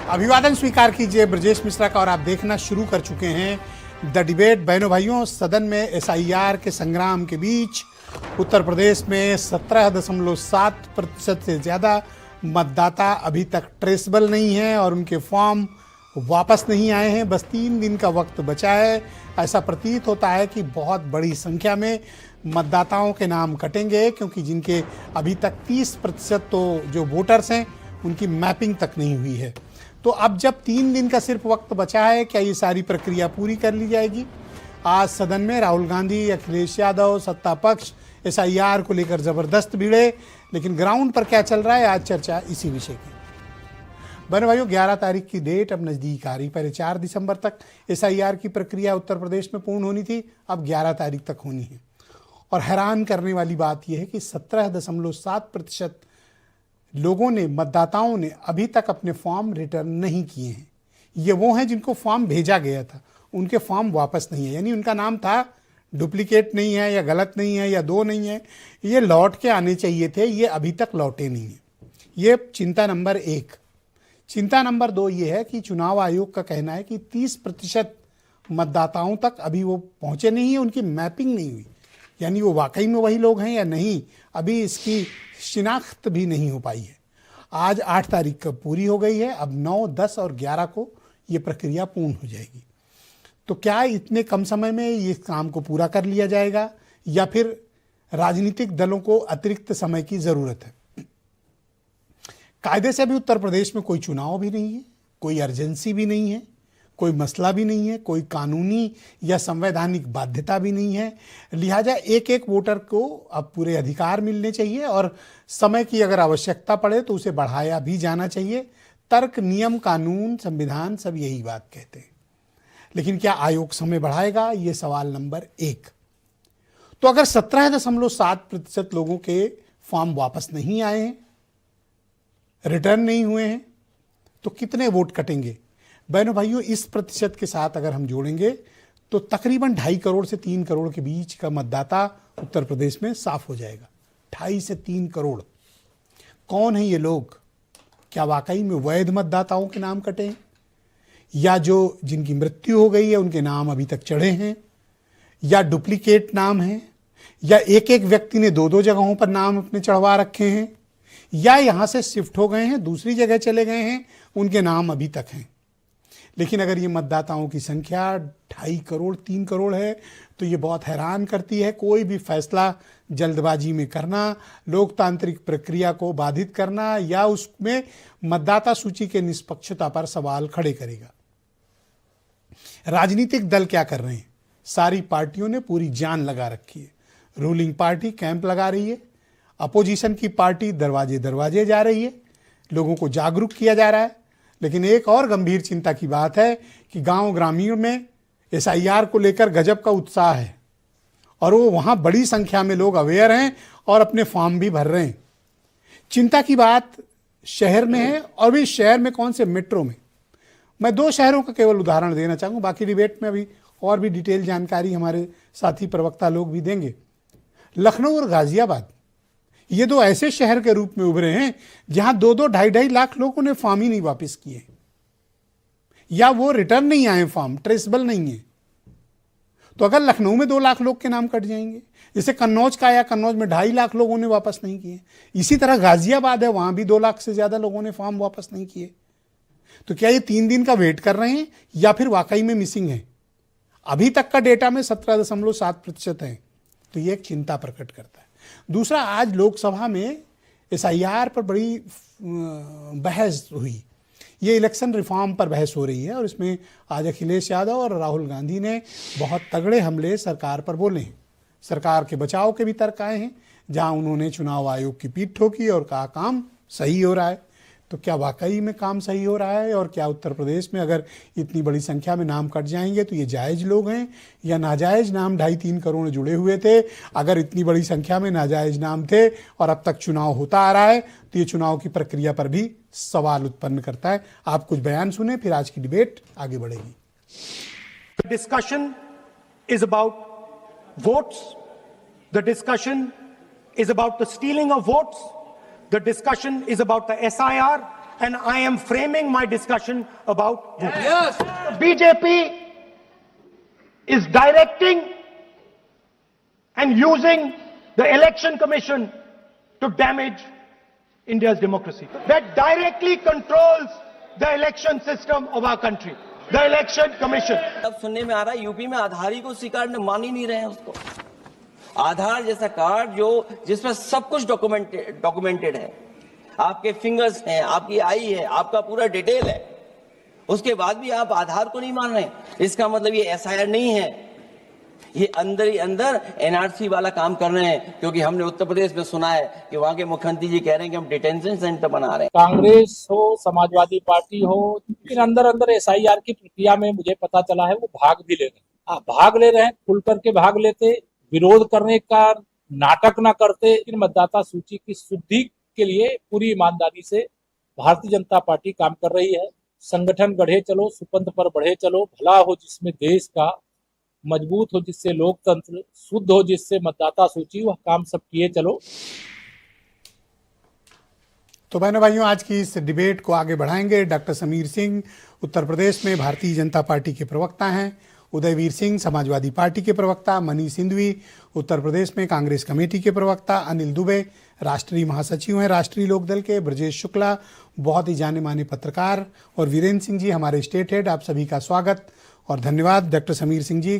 अभिवादन स्वीकार कीजिए ब्रजेश मिश्रा का और आप देखना शुरू कर चुके हैं द डिबेट। बहनों भाइयों, सदन में एसआईआर के संग्राम के बीच उत्तर प्रदेश में 17.7% से ज़्यादा मतदाता अभी तक ट्रेसेबल नहीं हैं और उनके फॉर्म वापस नहीं आए हैं। बस 3 दिन का वक्त बचा है। ऐसा प्रतीत होता है कि बहुत बड़ी संख्या में मतदाताओं के नाम कटेंगे, क्योंकि जिनके अभी तक 30% तो जो वोटर्स हैं उनकी मैपिंग तक नहीं हुई है। तो अब जब 3 दिन का सिर्फ वक्त बचा है, क्या ये सारी प्रक्रिया पूरी कर ली जाएगी? आज सदन में राहुल गांधी, अखिलेश यादव, सत्ता पक्ष एसआईआर को लेकर जबरदस्त भिड़े, लेकिन ग्राउंड पर क्या चल रहा है, आज चर्चा इसी विषय की। बहनों भाइयों, 11 तारीख की डेट अब नज़दीक आ रही। पहले 4 दिसंबर तक एसआईआर की प्रक्रिया उत्तर प्रदेश में पूर्ण होनी थी, अब 11 तारीख तक होनी है। और हैरान करने वाली बात यह है कि 17.7% लोगों ने, मतदाताओं ने अभी तक अपने फॉर्म रिटर्न नहीं किए हैं। ये वो हैं जिनको फॉर्म भेजा गया था, उनके फॉर्म वापस नहीं है, यानी उनका नाम था, डुप्लीकेट नहीं है या गलत नहीं है या 2 नहीं है, ये लौट के आने चाहिए थे, ये अभी तक लौटे नहीं है। ये चिंता नंबर 1। चिंता नंबर 2 ये है कि चुनाव आयोग का कहना है कि 30% मतदाताओं तक अभी वो पहुंचे नहीं है, उनकी मैपिंग नहीं हुई, यानी वो वाकई में वही लोग हैं या नहीं, अभी इसकी शिनाख्त भी नहीं हो पाई है। आज 8 तारीख को पूरी हो गई है, अब 9, 10 और 11 को ये प्रक्रिया पूर्ण हो जाएगी। तो क्या इतने कम समय में ये काम को पूरा कर लिया जाएगा या फिर राजनीतिक दलों को अतिरिक्त समय की ज़रूरत है? कायदे से अभी उत्तर प्रदेश में कोई चुनाव भी नहीं है, कोई अर्जेंसी भी नहीं है, कोई मसला भी नहीं है, कोई कानूनी या संवैधानिक बाध्यता भी नहीं है। लिहाजा एक वोटर को अब पूरे अधिकार मिलने चाहिए और समय की अगर आवश्यकता पड़े तो उसे बढ़ाया भी जाना चाहिए। तर्क, नियम, कानून, संविधान सब यही बात कहते हैं। लेकिन क्या आयोग समय बढ़ाएगा, ये सवाल नंबर 1। तो अगर 17.7% लोगों के फॉर्म वापस नहीं आए हैं, रिटर्न नहीं हुए हैं, तो कितने वोट कटेंगे? बहनों भाइयों, इस प्रतिशत के साथ अगर हम जोड़ेंगे तो तकरीबन 2.5 करोड़ से 3 करोड़ के बीच का मतदाता उत्तर प्रदेश में साफ हो जाएगा। 2.5 से 3 करोड़। कौन है ये लोग? क्या वाकई में वैध मतदाताओं के नाम कटे हैं, या जो जिनकी मृत्यु हो गई है उनके नाम अभी तक चढ़े हैं, या डुप्लीकेट नाम हैं, या एक व्यक्ति ने 2 जगहों पर नाम अपने चढ़वा रखे हैं, या यहां से शिफ्ट हो गए हैं, दूसरी जगह चले गए हैं, उनके नाम अभी तक हैं। लेकिन अगर ये मतदाताओं की संख्या 2.5 करोड़ 3 करोड़ है तो ये बहुत हैरान करती है। कोई भी फैसला जल्दबाजी में करना, लोकतांत्रिक प्रक्रिया को बाधित करना या उसमें मतदाता सूची के निष्पक्षता पर सवाल खड़े करेगा। राजनीतिक दल क्या कर रहे हैं? सारी पार्टियों ने पूरी जान लगा रखी है। रूलिंग पार्टी कैंप लगा रही है, अपोजिशन की पार्टी दरवाजे दरवाजे जा रही है, लोगों को जागरूक किया जा रहा है। लेकिन एक और गंभीर चिंता की बात है कि गांव ग्रामीण में एसआईआर को लेकर गजब का उत्साह है और वो वहां बड़ी संख्या में लोग अवेयर हैं और अपने फॉर्म भी भर रहे हैं। चिंता की बात शहर में है, और भी शहर में कौन से? मेट्रो में। मैं 2 शहरों का केवल उदाहरण देना चाहूँगा, बाकी डिबेट में अभी और भी डिटेल जानकारी हमारे साथी प्रवक्ता लोग भी देंगे। लखनऊ और गाजियाबाद, ये 2 ऐसे शहर के रूप में उभरे हैं जहां 2-2, 2.5 लाख लोगों ने फॉर्म ही नहीं वापस किए, या वो रिटर्न नहीं आए, फॉर्म ट्रेसेबल नहीं है। तो अगर लखनऊ में 2 लाख लोग के नाम कट जाएंगे, जैसे कन्नौज का आया, कन्नौज में 2.5 लाख लोगों ने वापस नहीं किए, इसी तरह गाजियाबाद है, वहां भी 2 लाख से ज्यादा लोगों ने फॉर्म वापस नहीं किए। तो क्या ये 3 दिन का वेट कर रहे हैं या फिर वाकई में मिसिंग है? अभी तक का डेटा में 17.7% है, तो ये एक चिंता प्रकट करता है। दूसरा, आज लोकसभा में एसआईआर पर बड़ी बहस हुई। ये इलेक्शन रिफॉर्म पर बहस हो रही है और इसमें आज अखिलेश यादव और राहुल गांधी ने बहुत तगड़े हमले सरकार पर बोले हैं। सरकार के बचाव के भी तर्क आए हैं, जहां उन्होंने चुनाव आयोग की पीठ ठोकी और कहा काम सही हो रहा है। तो क्या वाकई में काम सही हो रहा है? और क्या उत्तर प्रदेश में अगर इतनी बड़ी संख्या में नाम कट जाएंगे तो ये जायज़ लोग हैं या नाजायज़ नाम? 2.5-3 करोड़ जुड़े हुए थे। अगर इतनी बड़ी संख्या में नाजायज़ नाम थे और अब तक चुनाव होता आ रहा है तो ये चुनाव की प्रक्रिया पर भी सवाल उत्पन्न करता है। आप कुछ बयान सुने, फिर आज की डिबेट आगे बढ़ेगी। Discussion is about votes, the discussion is about the stealing of votes. The discussion is about the SIR. and I am framing my discussion about votes. Yes. BJP is directing and using the election commission to damage India's democracy. That directly controls the election system of our country. The election commission. अब सुनने में आ रहा है UP में आधार ही को स्वीकार मान ही नहीं रहे हैं उसको। आधार जैसा कार्ड जिसमें सब कुछ डॉक्यूमेंटेड है, आपके फिंगर्स हैं, आपकी आई है, आपका पूरा डिटेल है, उसके बाद भी आप आधार को नहीं मान रहे। इसका मतलब ये एसआईआर नहीं है, ये अंदर ही अंदर एनआरसी वाला काम कर रहे हैं। क्योंकि हमने उत्तर प्रदेश में सुना है कि वहां के मुख्यमंत्री जी कह रहे हैं कि हम डिटेंशन सेंटर बना रहे हैं। कांग्रेस हो, समाजवादी पार्टी हो, लेकिन अंदर अंदर एसआईआर की प्रक्रिया में मुझे पता चला है वो भाग भी ले रहे हैं। भाग ले रहे हैं, खुल करके भाग लेते, विरोध करने का नाटक ना करते। लेकिन मतदाता सूची की शुद्धि के लिए पूरी ईमानदारी से भारतीय जनता पार्टी काम कर रही है। संगठन गढ़े चलो, सुपंथ पर बढ़े चलो, भला हो जिसमें देश का, मजबूत हो जिससे लोकतंत्र, शुद्ध हो जिससे मतदाता सूची, वह काम सब किए चलो। तो बहनों भाइयों, आज की इस डिबेट को आगे बढ़ाएंगे डॉक्टर समीर सिंह, उत्तर प्रदेश में भारतीय जनता पार्टी के प्रवक्ता हैं, उदयवीर सिंह समाजवादी पार्टी के प्रवक्ता, मनीष सिंधवी उत्तर प्रदेश में कांग्रेस कमेटी के प्रवक्ता, अनिल दुबे राष्ट्रीय महासचिव हैं राष्ट्रीय लोकदल के, ब्रजेश शुक्ला बहुत ही जाने माने पत्रकार, और वीरेंद्र सिंह जी हमारे स्टेट हेड। आप सभी का स्वागत और धन्यवाद। डॉक्टर समीर सिंह जी,